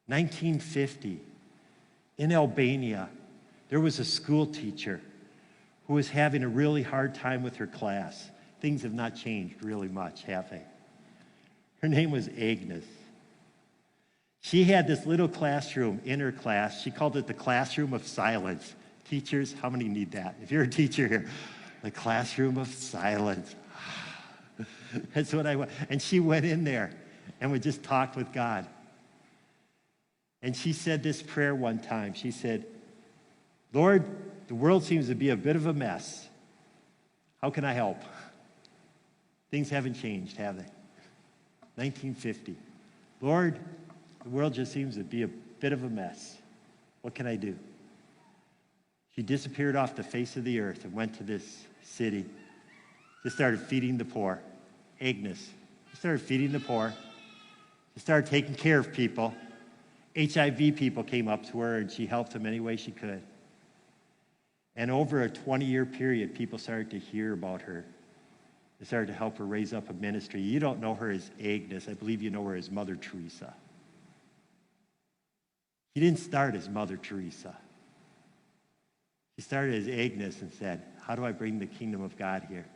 1950, in Albania, there was a school teacher who was having a really hard time with her class. Things have not changed really much, have they? Her name was Agnes. She had this little classroom in her class. She called it the classroom of silence. Teachers, how many need that? If you're a teacher here, the classroom of silence. That's what I want. And she went in there and would just talk with God. And she said this prayer one time. She said, Lord, the world seems to be a bit of a mess. How can I help? Things haven't changed, have they? 1950. Lord, the world just seems to be a bit of a mess. What can I do? She disappeared off the face of the earth and went to this city. Just started feeding the poor. Agnes. She started feeding the poor. She started taking care of people. HIV people came up to her and she helped them any way she could. And over a 20-year period, people started to hear about her. They started to help her raise up a ministry. You don't know her as Agnes. I believe you know her as Mother Teresa. She didn't start as Mother Teresa. She started as Agnes and said, how do I bring the kingdom of God here?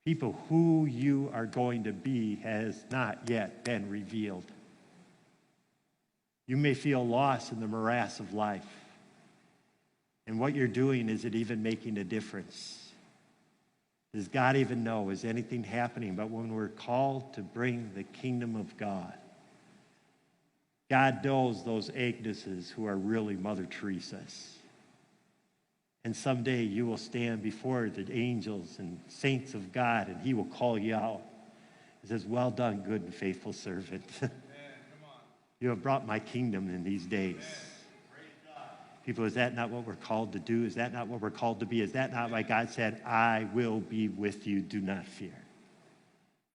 People, who you are going to be has not yet been revealed. You may feel lost in the morass of life. And what you're doing, is it even making a difference? Does God even know? Is anything happening? But when we're called to bring the kingdom of God, God knows those Agneses who are really Mother Teresas. And someday you will stand before the angels and saints of God, and he will call you out. He says, well done, good and faithful servant. You have brought my kingdom in these days. People, is that not what we're called to do? Is that not what we're called to be? Is that not why God said, I will be with you, do not fear?